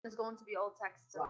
It's going to be all text. So.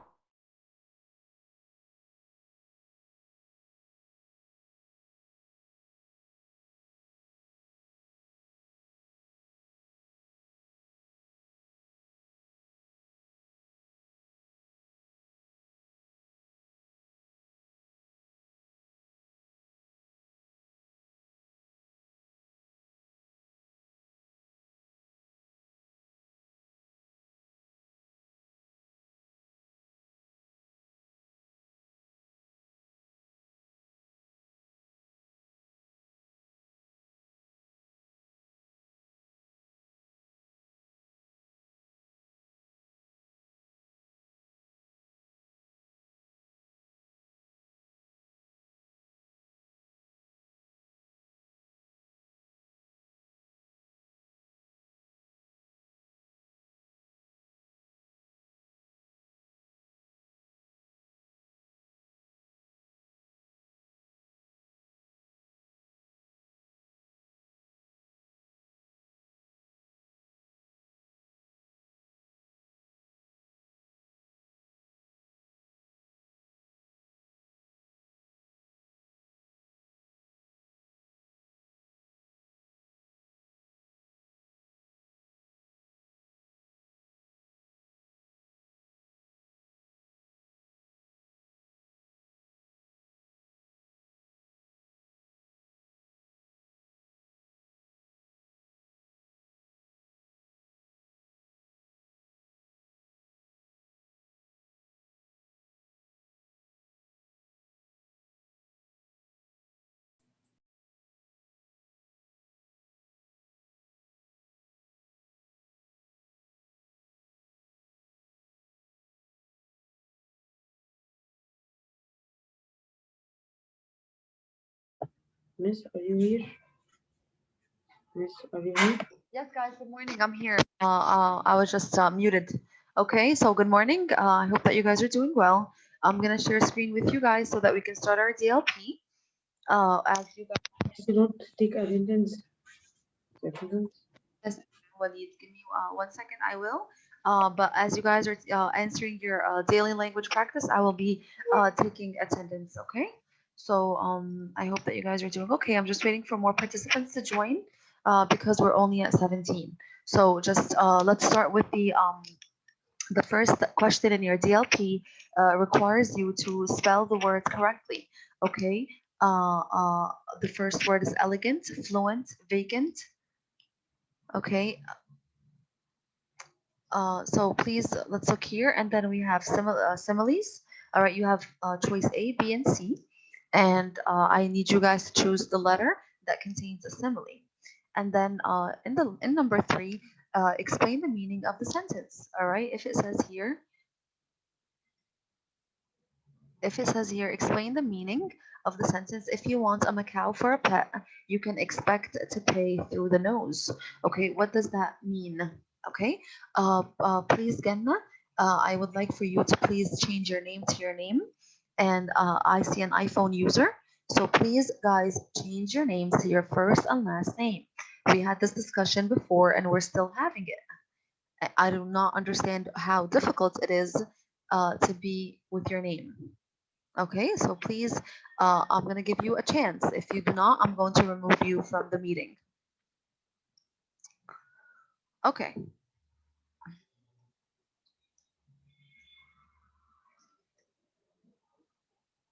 Miss, are you here? Miss, are you here? Yes, guys. Good morning. I'm here. I was just muted. Okay. So good morning. I hope that you guys are doing well. I'm gonna share a screen with you guys so that we can start our DLP. As you guys. You don't take attendance. Attendance. Yes, Walid, give me 1 second. I will. But as you guys are answering your daily language practice, I will be taking attendance. Okay. So I hope that you guys are doing okay. I'm just waiting for more participants to join because we're only at 17. So just let's start with the first question in your DLP requires you to spell the words correctly. Okay. The first word is elegant, fluent, vacant. Okay. So please let's look here, and then we have similes. All right, you have choice A, B, and C, and I need you guys to choose the letter that contains a simile. And then in number 3, explain the meaning of the sentence. All right, if it says here, explain the meaning of the sentence. If you want a Macau for a pet, you can expect to pay through the nose. Okay, what does that mean? Okay, please, Genna, I would like for you to please change your name to your name. And I see an iPhone user. So please, guys, change your names to your first and last name. We had this discussion before and we're still having it. I do not understand how difficult it is to be with your name. Okay, so please, I'm going to give you a chance. If you do not, I'm going to remove you from the meeting. Okay.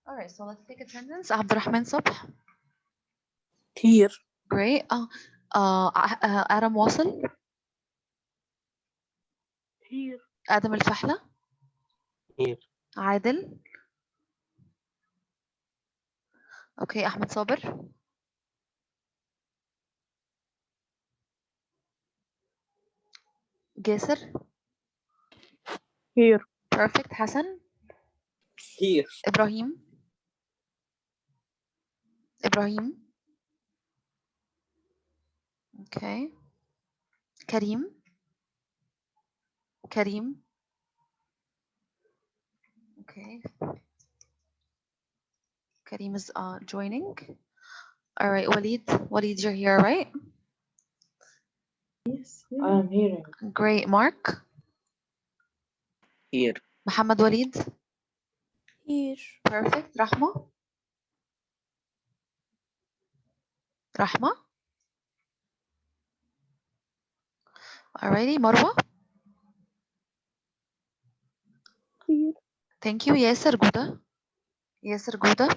All right, so let's take attendance. Abdurrahman Subh. Here. Great. Adam Wasl. Here. Adam Al-Fahla. Here. Adil. Okay, Ahmed Sabir. Gesser. Here. Perfect. Hassan. Here. Ibrahim. Ibrahim. Okay. Karim. Karim. Okay. Karim is joining. All right, Walid. Walid, you're here, right? Yes, I am here. Great. Mark. Here. Muhammad Walid. Here. Perfect. Rahma. Rahma. Alrighty. Marwa. Here. Thank you. Yasser Guda. Yasser Guda.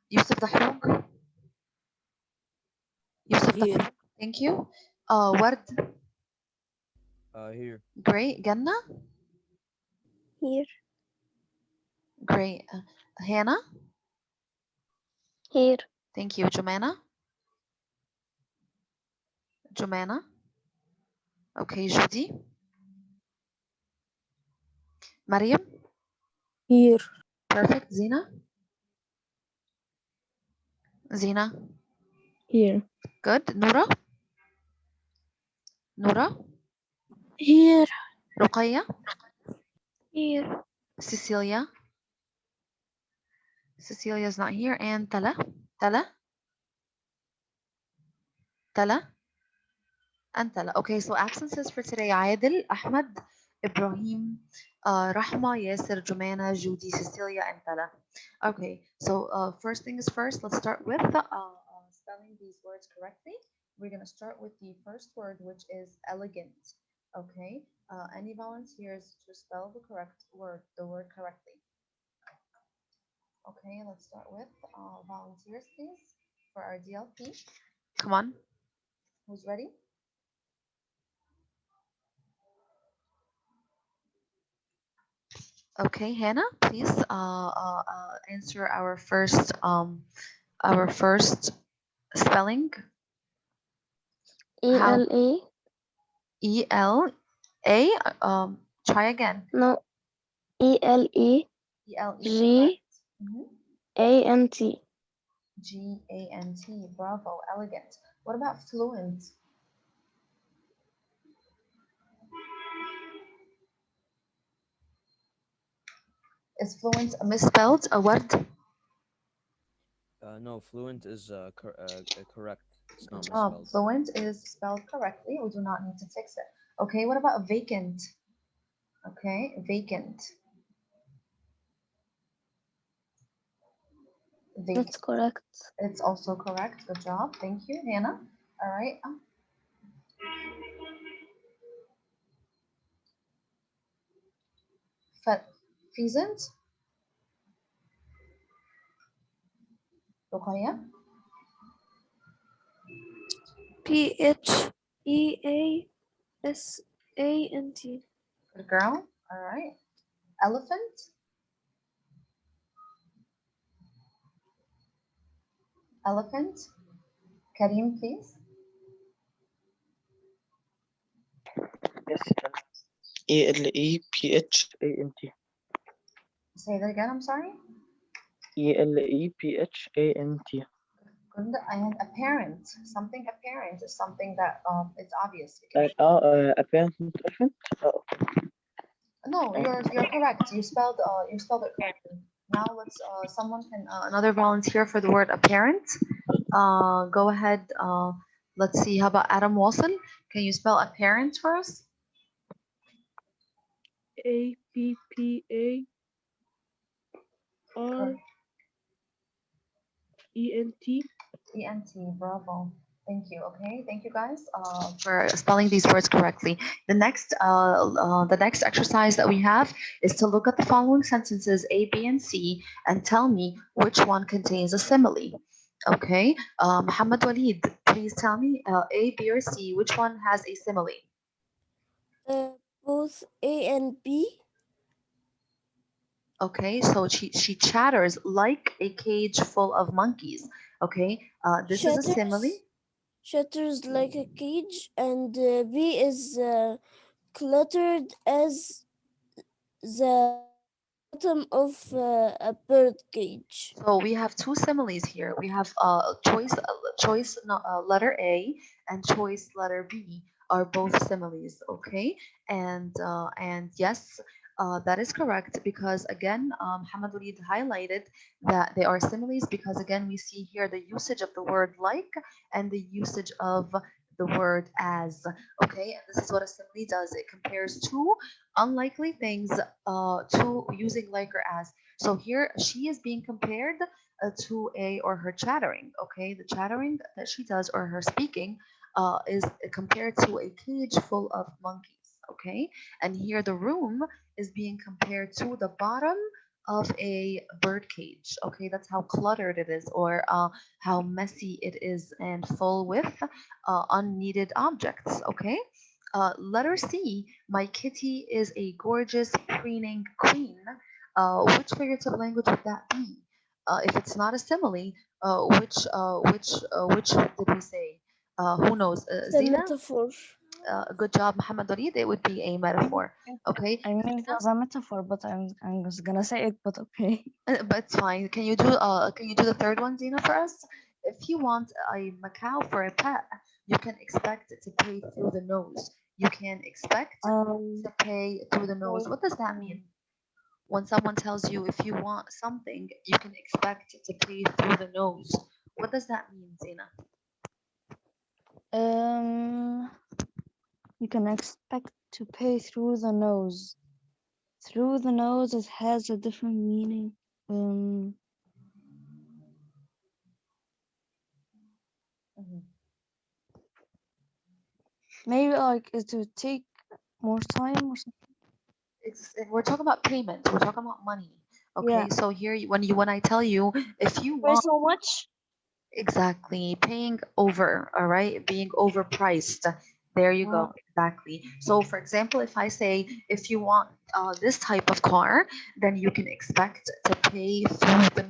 Yusuf Dahroug. Yusuf Here. Dahroug. Thank you. Ward. Here. Great. Ganna. Here. Great. Hannah. Here. Thank you. Jumana. Jumana. Okay. Judy. Mariam. Here. Perfect. Zina. Zina. Here. Good. Nura. Nura. Here. Ruqayya. Here. Cecilia. Cecilia is not here. And Tala. Tala. Tala. And Tala. Okay, so absences for today. Aidil, Ahmad, Ibrahim, Rahma, Yasser, Jumana, Judy, Cecilia, and Tala. Okay, so first things first, let's start with spelling these words correctly. We're going to start with the first word, which is elegant. Okay, any volunteers to spell the correct word, the word correctly? Okay, let's start with volunteers, please, for our DLP. Come on, who's ready? Okay, Hannah, please answer our first spelling. How? ELA. ELA. Try again. No. ELE. ELE. G. ANT. GANT. Bravo, elegant. What about fluent? Is fluent misspelled? A word? No, fluent is correct. It's not Oh, misspelled. fluent is spelled correctly. We do not need to fix it. Okay, what about vacant? Okay, vacant. Vacant. That's correct. It's also correct. Good job. Thank you, Hannah. All right. Pheasant. Ruqayya. PHEASANT. Good girl. All right. Elephant. Elephant. Kareem, please. Yes. ELEPHANT. Say that again. I'm sorry. ELEPHANT. Good. And apparent. Something apparent is something that it's obvious. Like apparent. Oh. No, you're correct. You spelled it correctly. Now let's someone can another volunteer for the word apparent. Go ahead. Let's see. How about Adam Wilson? Can you spell apparent for us? APPARENT. ENT. Bravo. Thank you. Okay. Thank you guys for spelling these words correctly. The next exercise that we have is to look at the following sentences A, B, and C and tell me which one contains a simile. Okay. Muhammad Walid, please tell me A, B, or C, which one has a simile? Both A and B. Okay, so she chatters like a cage full of monkeys. Okay, this is a simile. Shutters like a cage, and B is cluttered as the bottom of a bird cage. So we have two similes here. We have choice letter A and choice letter B are both similes. Okay, and yes, that is correct because again, Hamad Walid highlighted that they are similes because again we see here the usage of the word like and the usage of the word as. Okay, and this is what a simile does. It compares two unlikely things to using like or as. So here she is being compared to a or her chattering. Okay, the chattering that she does or her speaking is compared to a cage full of monkeys. Okay, and here the room is being compared to the bottom of a bird cage. Okay, that's how cluttered it is, or how messy it is and full with unneeded objects. Okay, letter C, my kitty is a gorgeous preening queen. Which figurative language would that be? If it's not a simile, which did we say? Who knows? It's a Zina? metaphor. Good job, Muhammad Dorid. It would be a metaphor. Okay, I mean, it Zina? was a metaphor, but I'm just gonna say it, but okay. But it's fine. Can you do the third one, Zina, for us? If you want a macaw for a pet, you can expect it to pay through the nose. You can expect Um, to pay through the nose. What does that mean? When someone tells you if you want something, you can expect it to pay through the nose. What does that mean, Zina? um, you can expect to pay through the nose. Through the nose, it has a different meaning. Um, maybe like it would take more time or something. We're talking about payment. We're talking about money. Okay, Yeah. so here when I tell you if you Pay want so much? exactly paying over, all right, being overpriced. There you go. Uh, Exactly. So for example, if I say if you want this type of car, then you can expect to pay through the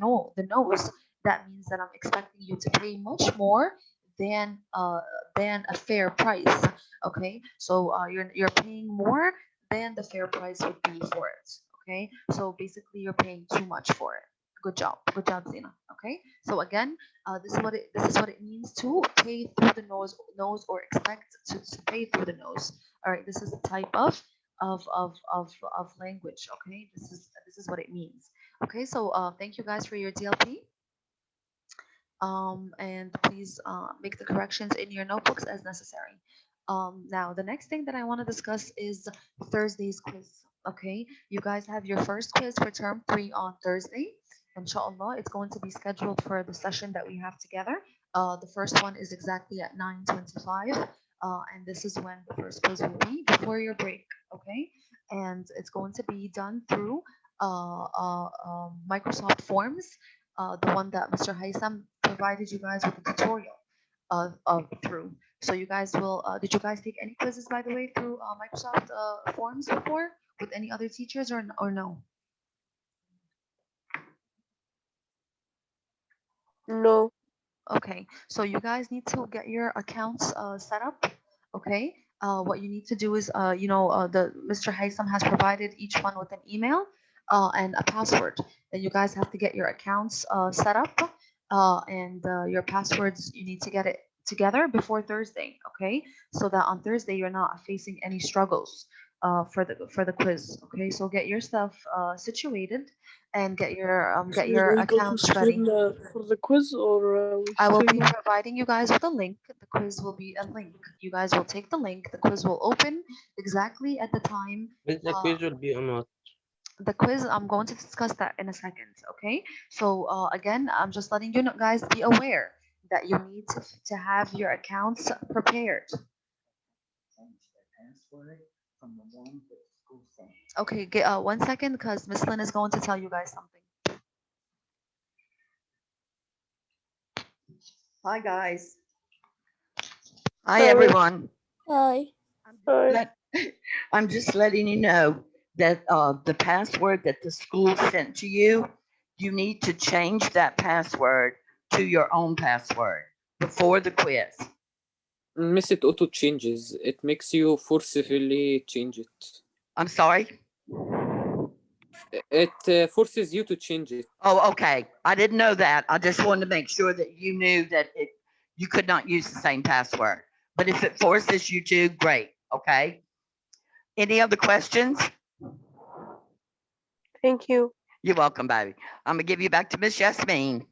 nose. That means that I'm expecting you to pay much more than uh than a fair price. Okay, so you're paying more than the fair price would be for it. Okay, so basically you're paying too much for it. Good job, Zena. Okay, so again, this is what it means to pay through the nose or expect to pay through the nose. All right, this is the type of language. Okay, this is what it means. Okay, so thank you guys for your DLP. And please make the corrections in your notebooks as necessary. Now, the next thing that I want to discuss is Thursday's quiz. Okay, you guys have your first quiz for term 3 on Thursday. Inshallah, it's going to be scheduled for the session that we have together. The first one is exactly at 9:25, and this is when the first quiz will be before your break. Okay, and it's going to be done through Microsoft Forms, the one that Mr. Haitham provided you guys with a tutorial of through. So you guys will, did you guys take any quizzes, by the way, through Microsoft Forms before with any other teachers or no? No. Okay, so you guys need to get your accounts set up. Okay, what you need to do is, the Mr. Haytham has provided each one with an email and a password. Then you guys have to get your accounts set up, and your passwords you need to get it together before Thursday. Okay, so that on Thursday you're not facing any struggles for the quiz. Okay, so get yourself situated and get your We go to accounts ready. school for the quiz, or we I will be stay? providing you guys with a link. The quiz will be a link. You guys will take the link. The quiz will open exactly at the time. But the quiz will be on what? The quiz, I'm going to discuss that in a second. Okay. So again, I'm just letting you know, guys, be aware that you need to have your accounts prepared. Okay. 1 second, because Miss Lynn is going to tell you guys something. Hi, guys. Hi. Hi, everyone. Hi. Hi. I'm just letting you know that the password that the school sent to you, you need to change that password to your own password before the quiz. Miss it auto changes. It makes you forcefully change it. I'm sorry? It forces you to change it. Oh, okay. I didn't know that. I just wanted to make sure that you knew that you could not use the same password. But if it forces you to, great. Okay. Any other questions? Thank you. You're welcome, baby. I'm gonna give you back to Miss Yasmin.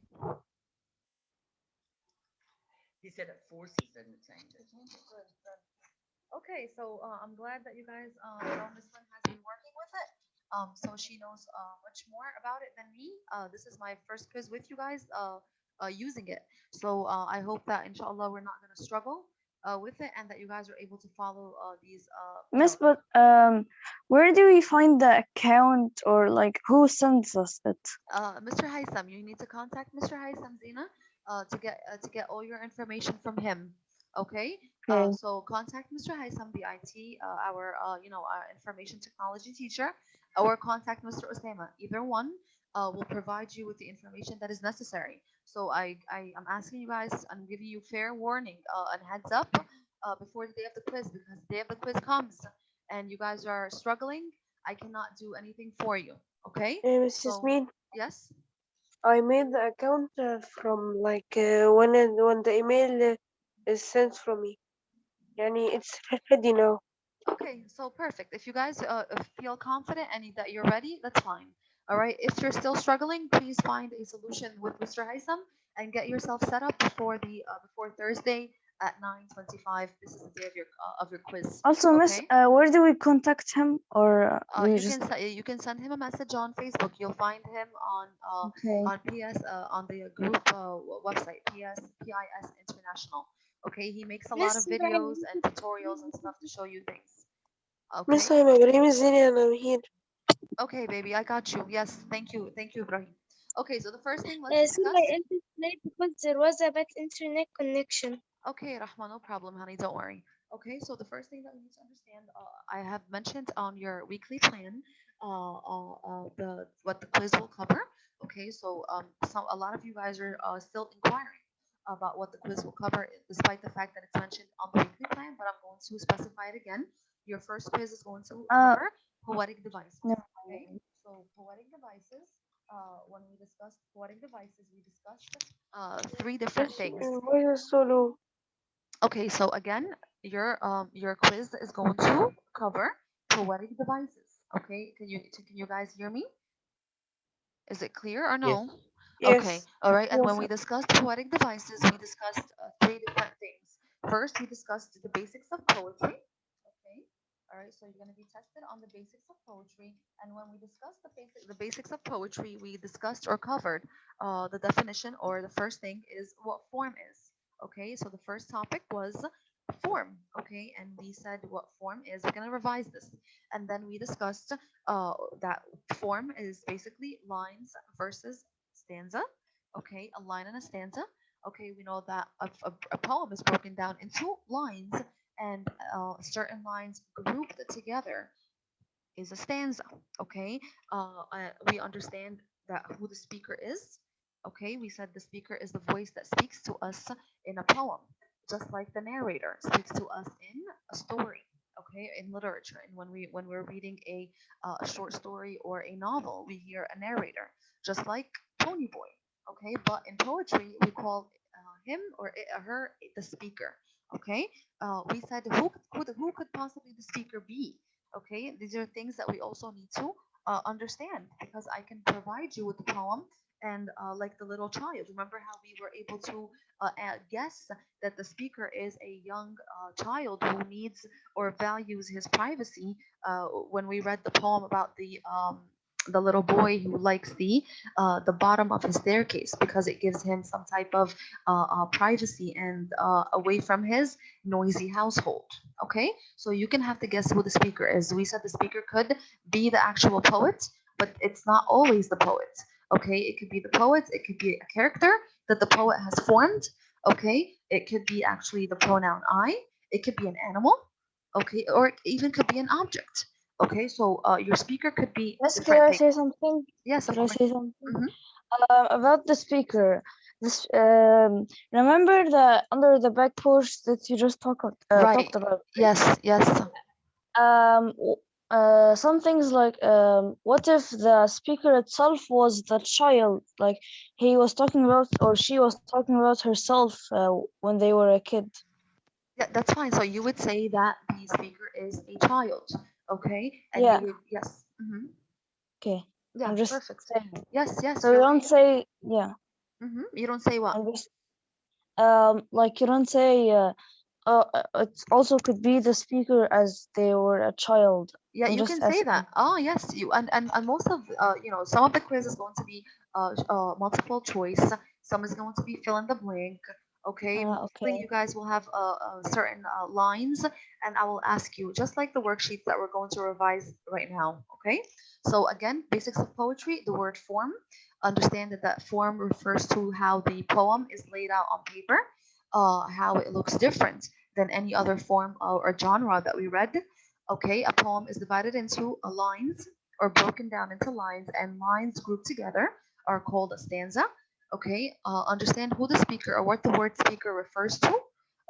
He said it forces them to change it. Okay, so I'm glad that you guys, Miss Lynn has been working with it. So she knows much more about it than me. This is my first quiz with you guys using it. So I hope that inshallah we're not gonna struggle with it, and that you guys are able to follow these. Miss, but where do we find the account, or like who sends us it? Mr. Haitham, you need to contact Mr. Haitham Zina to get all your information from him. Okay. Okay. So contact Mr. Haitham, the IT, our our information technology teacher, or contact Mr. Osama. Either one will provide you with the information that is necessary. So I'm asking you guys, I'm giving you fair warning and heads up before the day of the quiz, because the day of the quiz comes and you guys are struggling. I cannot do anything for you. Okay. Mrs. So Mead, yes. I made the account from like when the email is sent from me. Yani it's ready now. Okay, so perfect. If you guys feel confident and that you're ready, that's fine. All right. If you're still struggling, please find a solution with Mr. Haitham and get yourself set up before Thursday at 9:25. This is the day of your quiz. Also, Miss, Okay. where do we contact him, or do we You just? you can send him a message on Facebook. You'll find him Okay. on PS on the group website PIS International. Okay, he makes a lot of videos and tutorials and stuff to show you things. Miss, Okay. I'm Ibrahim Zini and I'm here. Okay, baby, I got you. Yes, thank you, Ibrahim. Okay, so the first thing let's So discuss. my internet late because there was a bad internet connection. Okay, Rahma, no problem, honey. Don't worry. Okay, so the first thing that we need to understand, I have mentioned on your weekly plan, the what the quiz will cover. Okay, so a lot of you guys are still inquiring about what the quiz will cover, despite the fact that it's mentioned on the weekly plan. But I'm going to specify it again. Your first quiz is going to cover poetic devices. No. Okay, so poetic devices. When we discussed poetic devices, we discussed three different Miss, things. why is it so low? Okay, so again, your quiz is going to cover poetic devices. Okay, can you guys hear me? Is it clear or Yes. no? Okay, Yes. all right. And when Yes. we discussed poetic devices, we discussed three different things. First, we discussed the basics of poetry. Okay, all right. So you're going to be tested on the basics of poetry. And when we discussed the basics of poetry, we discussed or covered the definition, or the first thing is what form is. Okay, so the first topic was form. Okay, and we said what form is. We're going to revise this. And then we discussed that form is basically lines versus stanza. Okay, a line and a stanza. Okay, we know that a poem is broken down into lines, and certain lines grouped together is a stanza. Okay, we understand that who the speaker is. Okay, we said the speaker is the voice that speaks to us in a poem, just like the narrator speaks to us in a story. Okay, in literature, and when we're reading a short story or a novel, we hear a narrator, just like Pony Boy. Okay, but in poetry, we call him or it, her the speaker. Okay, we said who could possibly the speaker be? Okay, these are things that we also need to understand, because I can provide you with the poem, and like the little child, remember how we were able to guess that the speaker is a young child who needs or values his privacy, when we read the poem about the little boy who likes the bottom of his staircase, because it gives him some type of privacy and away from his noisy household. Okay, so you can have to guess who the speaker is. We said the speaker could be the actual poet, but it's not always the poet. Okay, it could be the poet, it could be a character that the poet has formed. Okay, it could be actually the pronoun I, it could be an animal. Okay, or it even could be an object. Okay, so your speaker could be Miss, could different I things. say something? Yes, of Could I course. say something? Mhm. About the speaker. This remember the under the back porch that you just Right. talked about. Yes, yes. Some things like what if the speaker itself was the child, like he was talking about or she was talking about herself when they were a kid. Yeah, that's fine. So you would say that the speaker is a child, okay? And Yeah. you would, yes. Okay. Yeah, I'm just perfect. saying. Yes, yes. So you don't say You don't say what? I'm just like you don't say it also could be the speaker as they were a child. Yeah, I'm you just can say asking. that. Oh, yes, you and most of some of the quiz is going to be multiple choice. Some is going to be fill in the blank. Okay, mostly Okay. you guys will have certain lines, and I will ask you just like the worksheets that we're going to revise right now. Okay, so again, basics of poetry. The word form. Understand that that form refers to how the poem is laid out on paper, how it looks different than any other form or genre that we read. Okay, a poem is divided into lines or broken down into lines, and lines grouped together are called a stanza. Okay, understand who the speaker or what the word speaker refers to.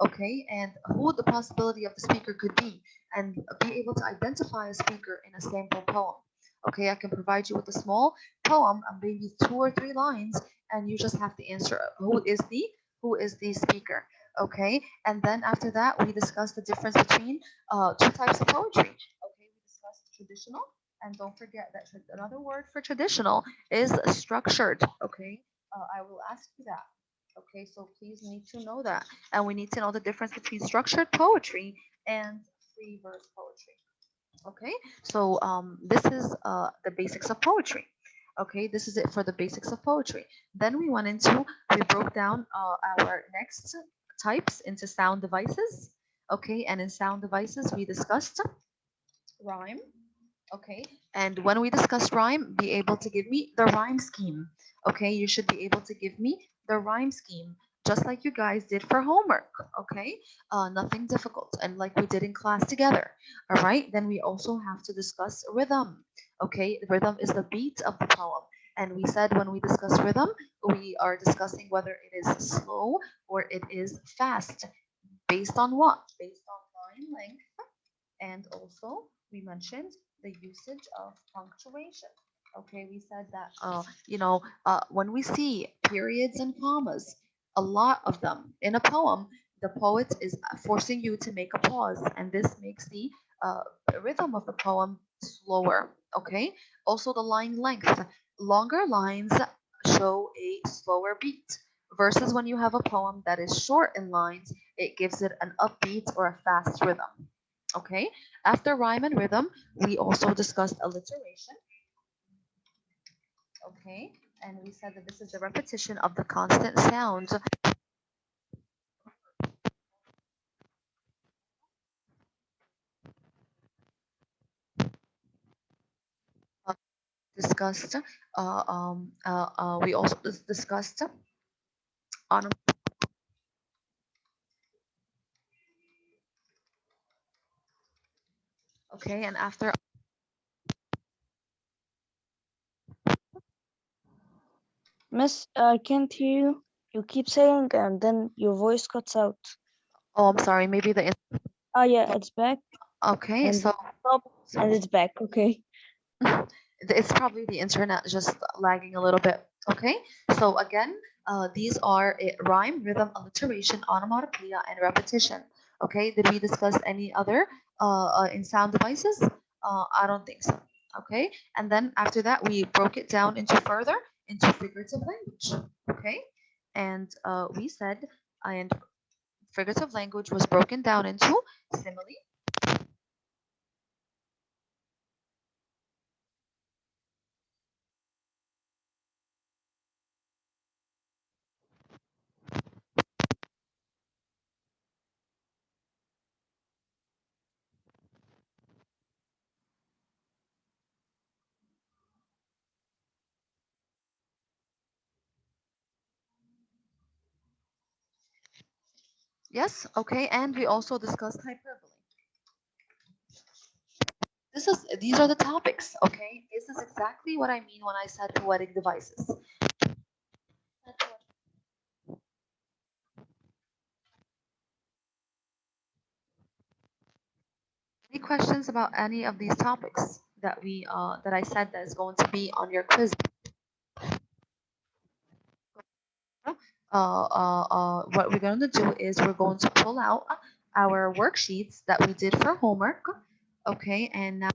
Okay, and who the possibility of the speaker could be, and be able to identify a speaker in a sample poem. Okay, I can provide you with a small poem, maybe 2 or 3 lines, and you just have to answer who is the speaker. Okay, and then after that we discuss the difference between 2 types of poetry. Okay, we discussed traditional, and don't forget that another word for traditional is structured. Okay, I will ask you that. Okay, so please need to know that, and we need to know the difference between structured poetry and free verse poetry. Okay, so this is the basics of poetry. Okay, this is it for the basics of poetry. Then we broke down our next types into sound devices. Okay, and in sound devices we discussed rhyme. Okay, and when we discuss rhyme, be able to give me the rhyme scheme. Okay, you should be able to give me the rhyme scheme, just like you guys did for homework. Okay, nothing difficult, and like we did in class together. All right, then we also have to discuss rhythm. Okay, rhythm is the beat of the poem, and we said when we discuss rhythm, we are discussing whether it is slow or it is fast. Based on what? Based on line length, and also we mentioned the usage of punctuation. Okay, we said that when we see periods and commas, a lot of them in a poem, the poet is forcing you to make a pause, and this makes the uh, rhythm of the poem slower. Okay, also the line length. Longer lines show a slower beat versus when you have a poem that is short in lines, it gives it an upbeat or a fast rhythm. Okay, after rhyme and rhythm, we also discussed alliteration. Okay, and we said that this is the repetition of the constant sounds. uh, Discussed. We also discussed on. Okay, and after. Miss, I can't hear you. You keep saying and then your voice cuts out. Oh, I'm sorry. Maybe the. Oh yeah, it's back Okay, and so. stop and it's back. Okay. It's probably the internet just lagging a little bit. Okay, so again, these are rhyme, rhythm, alliteration, onomatopoeia, and repetition. Okay, did we discuss any other in sound devices? I don't think so. Okay, and then after that, we broke it down into figurative language. Okay, and we said, and figurative language was broken down into simile. Yes, okay, and we also discussed hyperbole. These are the topics, okay? This is exactly what I mean when I said poetic devices. Any questions about any of these topics that I said that is going to be on your quiz? What we're going to do is we're going to pull out our worksheets that we did for homework, okay? And now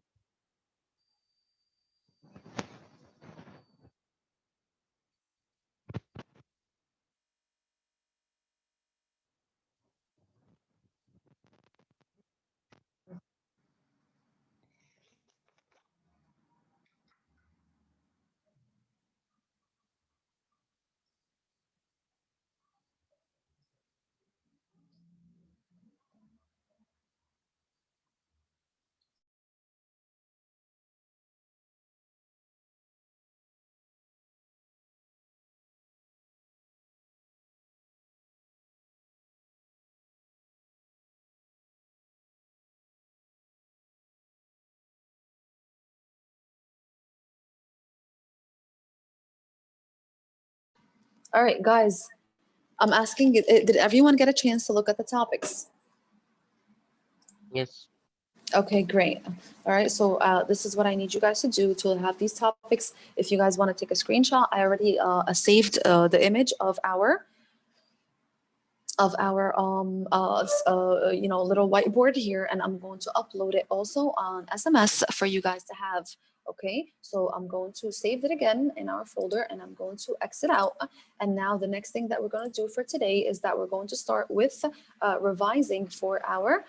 All right, guys, I'm asking, did everyone get a chance to look at the topics? Yes. Okay, great. All right, so this is what I need you guys to do to have these topics. If you guys want to take a screenshot, I already saved the image of our little whiteboard here, and I'm going to upload it also on SMS for you guys to have. Okay, so I'm going to save it again in our folder, and I'm going to exit out. And now the next thing that we're going to do for today is that we're going to start with revising for our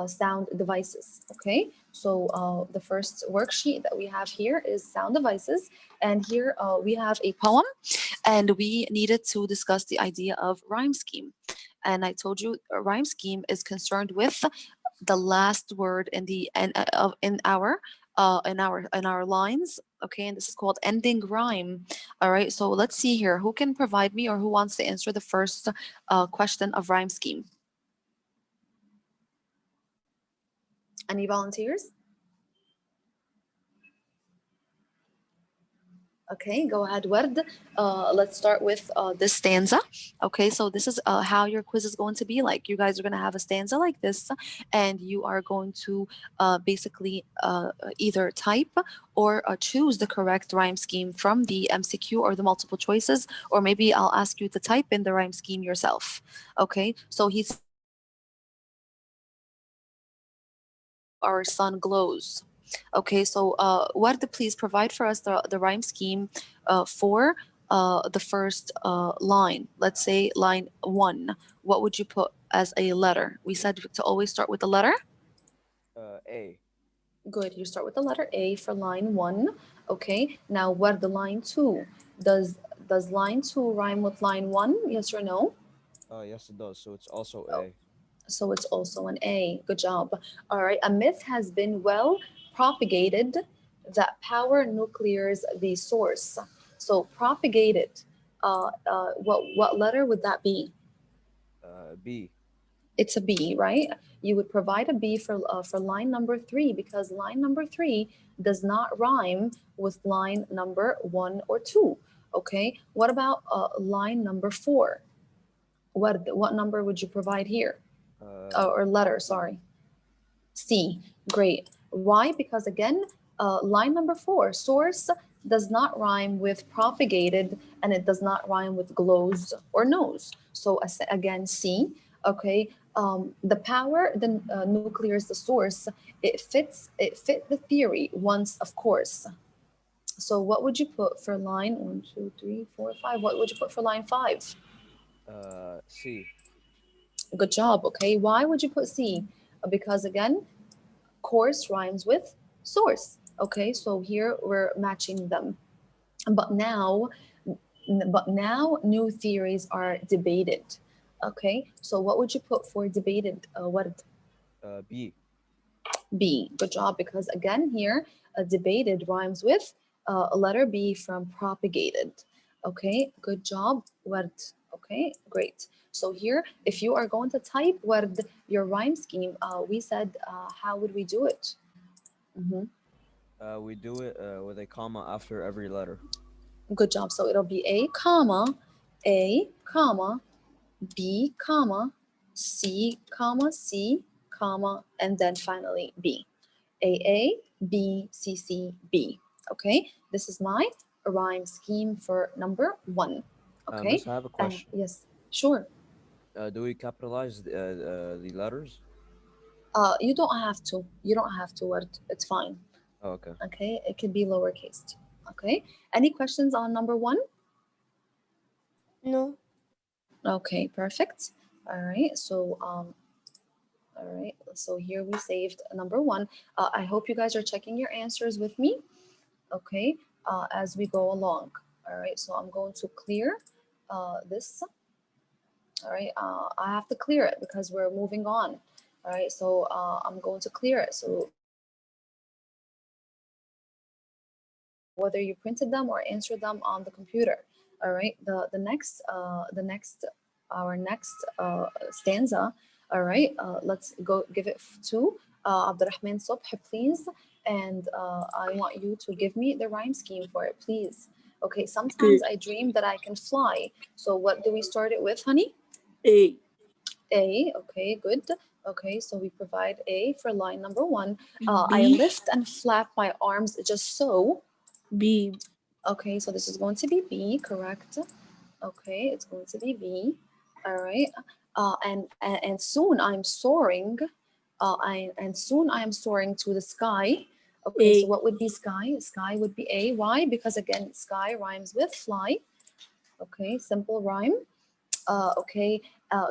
sound devices. Okay, so the first worksheet that we have here is sound devices, and here we have a poem, and we needed to discuss the idea of rhyme scheme. And I told you a rhyme scheme is concerned with the last word in the in our lines. Okay, and this is called ending rhyme. All right, so let's see here, who can provide me or who wants to answer the first question of rhyme scheme? Any volunteers? Okay, go ahead, Ward. Let's start with this stanza. Okay, so this is how your quiz is going to be like. You guys are going to have a stanza like this, and you are going to basically either type or choose the correct rhyme scheme from the MCQ or the multiple choices, or maybe I'll ask you to type in the rhyme scheme yourself. Okay, so he's our sun glows. Okay, so Ward, please provide for us the rhyme scheme for the first line. Let's say line 1. What would you put as a letter? We said to always start with the letter. A. Good, you start with the letter A for line 1. Okay, now Ward, the line 2. Does line 2 rhyme with line 1? Yes or no? Yes, it does. So it's also A. So it's also an A. Good job. All right. A myth has been well propagated that power nuclears the source. So propagated. What letter would that be? B. It's a B, right? You would provide a B for line number 3, because line number 3 does not rhyme with line number 1 or 2. Okay. What about line number 4? What number would you provide here? Or letter, sorry. C. Great. Why? Because again, line number 4, source does not rhyme with propagated, and it does not rhyme with glows or knows. So again, C. Okay. The power then nuclears the source. It fit the theory once, of course. So what would you put for line 1, 2, 3, 4, 5? What would you put for line 5? C. Good job. Okay. Why would you put C? Because again, course rhymes with source. Okay, so here we're matching them. But now new theories are debated. Okay, so what would you put for debated? What? B. B. Good job, because again here, debated rhymes with a letter B from propagated. Okay, good job, Word. Okay, great. So here, if you are going to type Word, your rhyme scheme, we said, how would we do it? We do it with a comma after every letter. Good job. So it'll be A, comma, B, C, C, and then finally B. A, B, C, B. Okay, this is my rhyme scheme for number 1. Okay, Miss, I have a question. yes, sure. Do we capitalize the letters? You don't have to. You don't have to. It's fine. Oh, okay. Okay, it could be lowercase. Okay, any questions on number 1? No. Okay, perfect. All right, so here we saved number 1. I hope you guys are checking your answers with me. Okay, as we go along. All right, so I'm going to clear this. All right, I have to clear it because we're moving on. All right, so I'm going to clear it. So whether you printed them or answered them on the computer. All right, our next stanza. All right, let's go give it to Abdurrahman Sobh, please. And I want you to give me the rhyme scheme for it, please. Okay, sometimes I dream that I can fly. So what do we start it with, honey? A. A, okay, good. Okay, so we provide A for line number 1. I B. lift and flap my arms just so. B. Okay, so this is going to be B, correct? Okay, it's going to be B. All right. And soon I'm soaring. And soon I am soaring to the sky. Okay, so A. what would be sky? Sky would be A. Why? Because again, sky rhymes with fly. Okay, simple rhyme. Okay,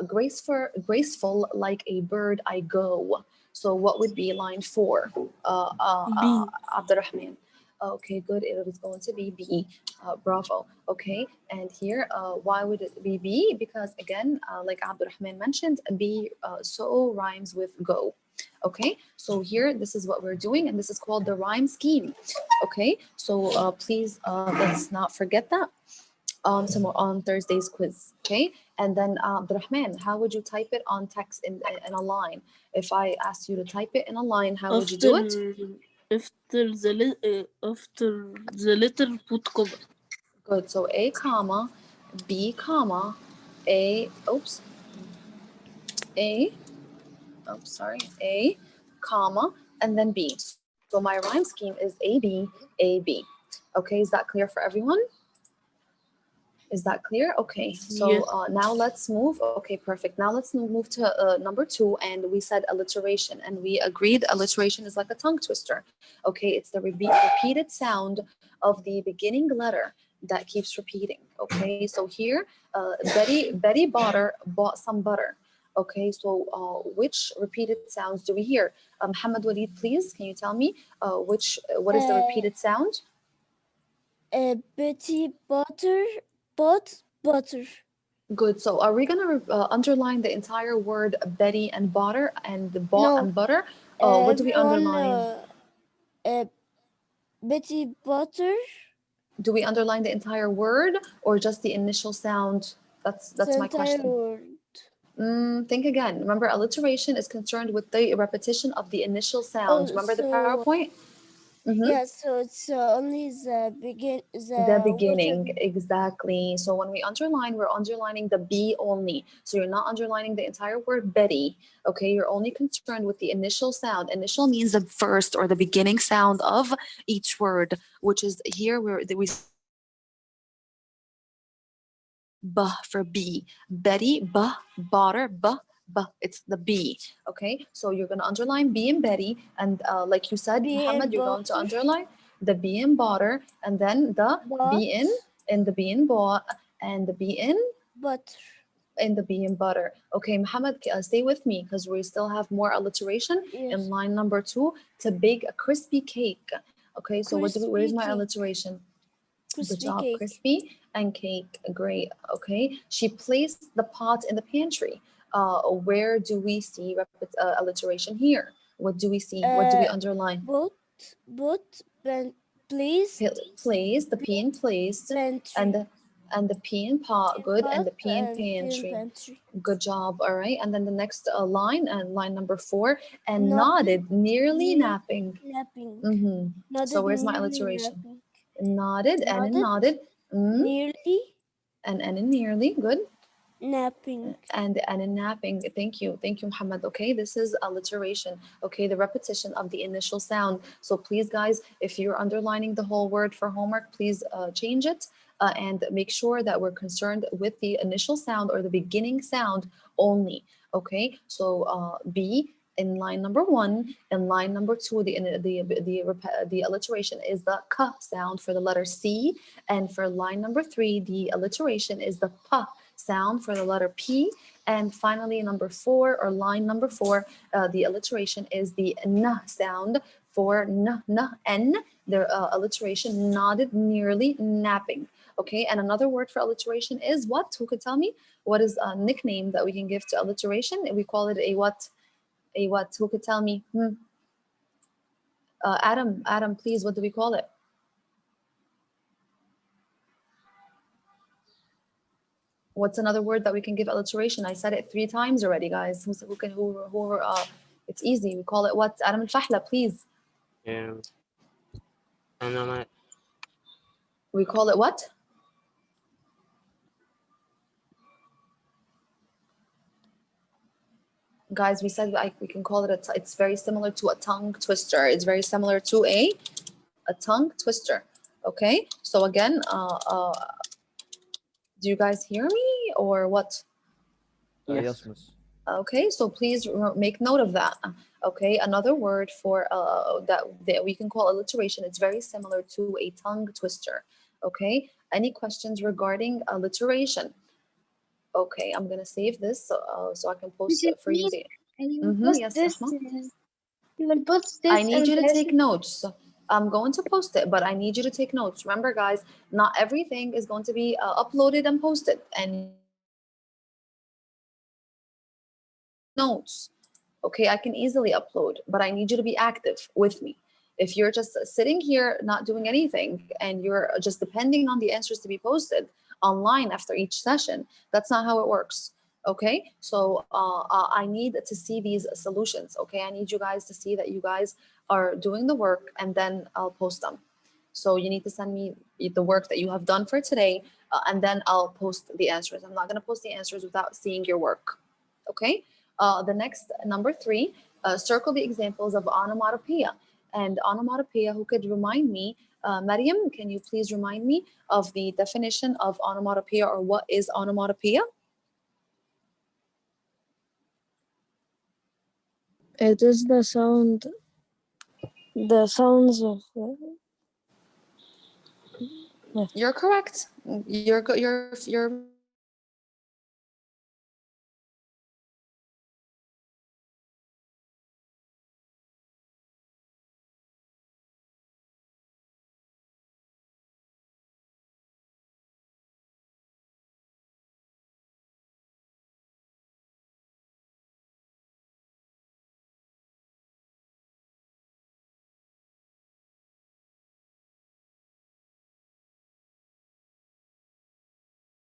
graceful like a bird I go. So what would be line 4? B. Abdurrahman. Okay, good. It is going to be B. Bravo. Okay, and here, why would it be B? Because again, like Abdurrahman mentioned, B so rhymes with go. Okay, so here, this is what we're doing, and this is called the rhyme scheme. Okay, so please let's not forget that on Thursday's quiz. Okay, and then Abdurrahman, how would you type it on text in a line? If I asked you to type it in a line, how would you do it? After the letter put comma. Good. So A comma, B comma, A. Oops. A. Oh, sorry. A comma, and then B. So my rhyme scheme is A B A B. Okay, is that clear for everyone? Is that clear? Okay, so Yes. now let's move. Okay, perfect. Now let's move to number 2, and we said alliteration, and we agreed alliteration is like a tongue twister. Okay, it's the repeated sound of the beginning letter that keeps repeating. Okay, so here, Betty bought some butter. Okay, so which repeated sounds do we hear? Muhammad Walid, please, can you tell me what is the repeated sound? Betty bought butter. Good. So are we going to underline the entire word Betty and butter and the bought No. and butter? What do we Everyone, underline? Betty butter. Do we underline the entire word or just the initial sound? That's The my entire question. word. Think again. Remember, alliteration is concerned with the repetition of the initial sound. Oh, Remember the so PowerPoint? yeah, so it's only the The beginning, word. exactly. So when we underline, we're underlining the B only. So you're not underlining the entire word Betty. Okay, you're only concerned with the initial sound. Initial means the first or the beginning sound of each word, which is here where we B for B. Betty, B, butter, B, B. It's the B. Okay, so you're going to underline B in Betty, and like you said, B Muhammad, in you're going to butter. underline the B in butter, and then the B in, and the B in bought, and the B in butter. and the B in butter. Okay, Muhammad, stay with me because we still have more alliteration. Yes. In line number 2, to bake a crispy cake. Okay, so where's my alliteration? Crispy Good job, cake. crispy and cake. Great. Okay. She placed the pot in the pantry. Where do we see alliteration here? What do we see? What do we underline? Placed. Placed, the P in placed, and the P in pot. Good, and the P in pantry. Good job. All right. And then the next line, and line number 4, and nodded, nearly napping. So where's my alliteration? Nodded and in nodded. Nearly. And in nearly. Good. Napping. And in napping. Thank you, Muhammad. Okay, this is alliteration. Okay, the repetition of the initial sound. So please, guys, if you're underlining the whole word for homework, please change it and make sure that we're concerned with the initial sound or the beginning sound only. Okay, so B in line number 1. In line number 2, the alliteration is the k sound for the letter C, and for line number 3, the alliteration is the p sound for the letter P. And finally, number 4, or line number 4, the alliteration is the n sound for n. The alliteration, nodded, nearly, napping. Okay, and another word for alliteration is what? Who could tell me? What is a nickname that we can give to alliteration? We call it a what? A what? Who could tell me? Adam, please, what do we call it? What's another word that we can give alliteration? I said it 3 times already, guys. It's easy. We call it what? Adam al-Fahla, please. أنا ما We call it what? Guys, we said we can call it it's very similar to a tongue twister. It's very similar to a tongue twister. Okay, so again, do you guys hear me or what? Yes. Yes, miss. Okay, so please make note of that. Okay, another word for that we can call alliteration. It's very similar to a tongue twister. Okay, any questions regarding alliteration? Okay, I'm gonna save this so I can post Teacher, it for you. please, you will Mm-hmm, post yes, this. Rahma? You will post I this need you in to take person. notes. I'm going to post it, but I need you to take notes. Remember, guys, not everything is going to be uploaded and posted. And notes. Okay, I can easily upload, but I need you to be active with me. If you're just sitting here not doing anything and you're just depending on the answers to be posted online after each session, that's not how it works. Okay, so I need to see these solutions. Okay, I need you guys to see that you guys are doing the work, and then I'll post them. So you need to send me the work that you have done for today, and then I'll post the answers. I'm not going to post the answers without seeing your work. Okay. The next, number 3, circle the examples of onomatopoeia. And onomatopoeia, who could remind me? Mariam, can you please remind me of the definition of onomatopoeia, or what is onomatopoeia? It is the sounds of. You're correct. You're